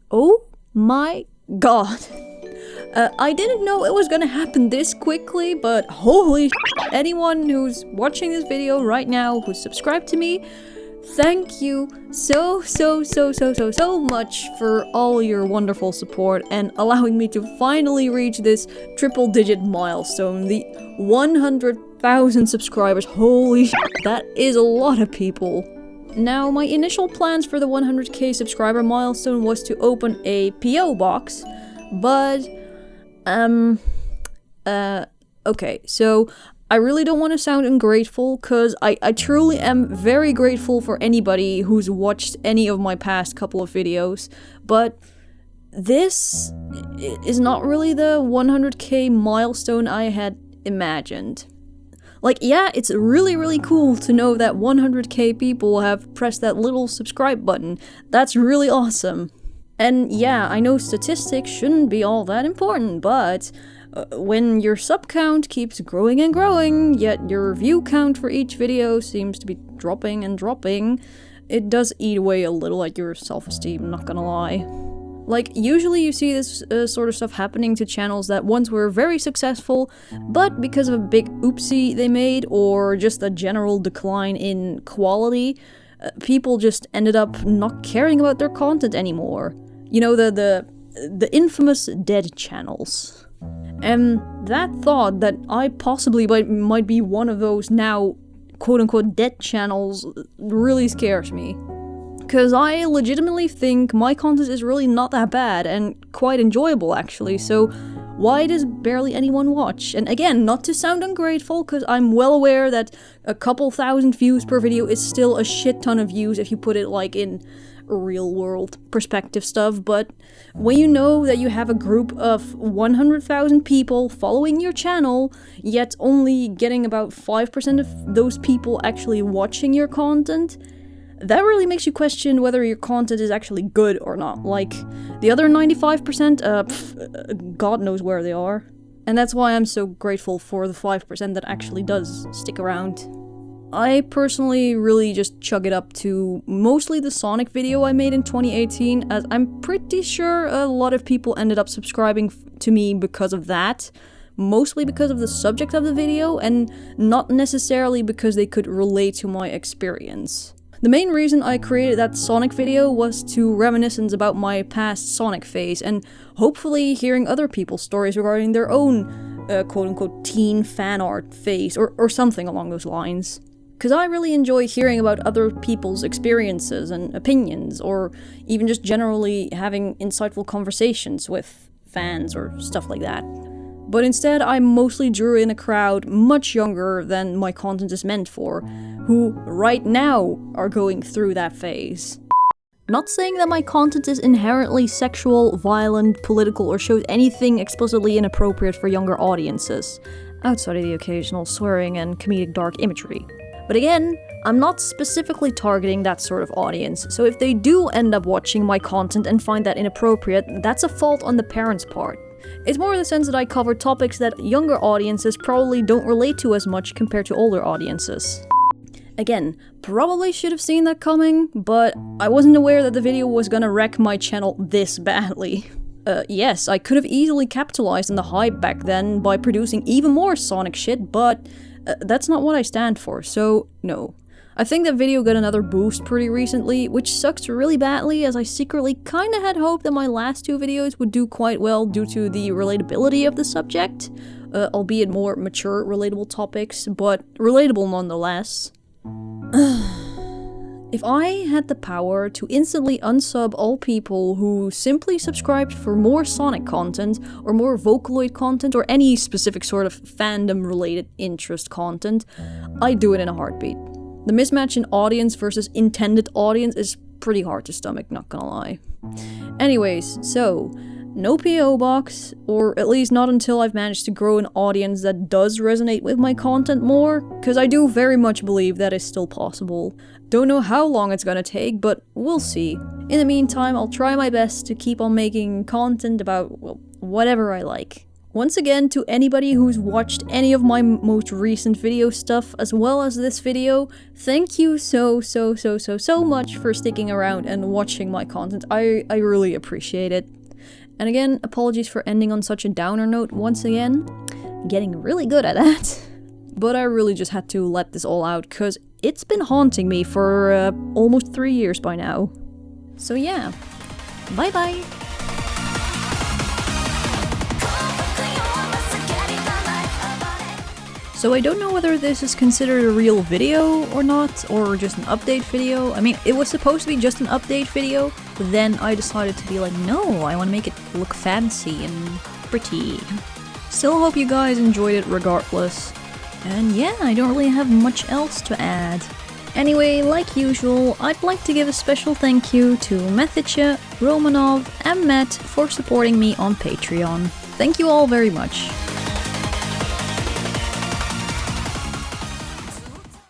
Oh my god. I didn't know it was gonna happen this quickly, but holy shit, anyone who's watching this video right now who's subscribed to me, thank you so much for all your wonderful support and allowing me to finally reach this triple-digit milestone, the 100,000 subscribers. Holy shit, that is a lot of people. Now, my initial plans for the 100k subscriber milestone was to open a PO box, but okay, so I really don't want to sound ungrateful, because I truly am very grateful for anybody who's watched any of my past couple of videos, but this is not really the 100k milestone I had imagined. Like, yeah, it's really cool to know that 100k people have pressed that little subscribe button. That's really awesome. And yeah, I know statistics shouldn't be all that important, but when your sub count keeps growing and growing, yet your view count for each video seems to be dropping and dropping, it does eat away a little at your self-esteem, not gonna lie. Like, usually you see this sort of stuff happening to channels that once were very successful, but because of a big oopsie they made, or just a general decline in quality, people just ended up not caring about their content anymore. You know, the infamous dead channels. And that thought that I possibly might be one of those now quote-unquote dead channels really scares me. Because I legitimately think my content is really not that bad, and quite enjoyable actually, so why does barely anyone watch? And again, not to sound ungrateful, because I'm well aware that a couple thousand views per video is still a shit ton of views if you put it like in real world perspective stuff, but when you know that you have a group of 100,000 people following your channel, yet only getting about 5% of those people actually watching your content, that really makes you question whether your content is actually good or not. Like, the other 95%, God knows where they are. And that's why I'm so grateful for the 5% that actually does stick around. I personally really just chug it up to mostly the Sonic video I made in 2018, as I'm pretty sure a lot of people ended up subscribing to me because of that. Mostly because of the subject of the video, and not necessarily because they could relate to my experience. The main reason I created that Sonic video was to reminiscence about my past Sonic phase, and hopefully hearing other people's stories regarding their own quote-unquote teen fan art phase, or something along those lines. Because I really enjoy hearing about other people's experiences and opinions, or even just generally having insightful conversations with fans or stuff like that. But instead, I mostly drew in a crowd much younger than my content is meant for, who right now are going through that phase. Not saying that my content is inherently sexual, violent, political, or shows anything explicitly inappropriate for younger audiences, outside of the occasional swearing and comedic dark imagery. But again, I'm not specifically targeting that sort of audience, so if they do end up watching my content and find that inappropriate, that's a fault on the parents' part. It's more in the sense that I cover topics that younger audiences probably don't relate to as much compared to older audiences. Again, probably should have seen that coming, but I wasn't aware that the video was gonna wreck my channel this badly. Yes, I could have easily capitalized on the hype back then by producing even more Sonic shit, but that's not what I stand for, so no. I think that video got another boost pretty recently, which sucks really badly, as I secretly kinda had hoped that my last two videos would do quite well due to the relatability of the subject, albeit more mature, relatable topics, but relatable nonetheless. If I had the power to instantly unsub all people who simply subscribed for more Sonic content, or more Vocaloid content, or any specific sort of fandom-related interest content, I'd do it in a heartbeat. The mismatch in audience versus intended audience is pretty hard to stomach, not gonna lie. Anyways, so, no PO box, or at least not until I've managed to grow an audience that does resonate with my content more, because I do very much believe that is still possible. Don't know how long it's gonna take, but we'll see. In the meantime, I'll try my best to keep on making content about, well, whatever I like. Once again, to anybody who's watched any of my most recent video stuff as well as this video, thank you so much for sticking around and watching my content. I really appreciate it. And again, apologies for ending on such a downer note once again. Getting really good at that. But I really just had to let this all out because it's been haunting me for almost 3 years by now. So yeah, bye bye! So I don't know whether this is considered a real video or not, or just an update video. I mean, it was supposed to be just an update video, but then I decided to be like, no, I want to make it look fancy and pretty. Still hope you guys enjoyed it regardless. And yeah, I don't really have much else to add. Anyway, like usual, I'd like to give a special thank you to Methicha, Romanov, and Matt for supporting me on Patreon. Thank you all very much.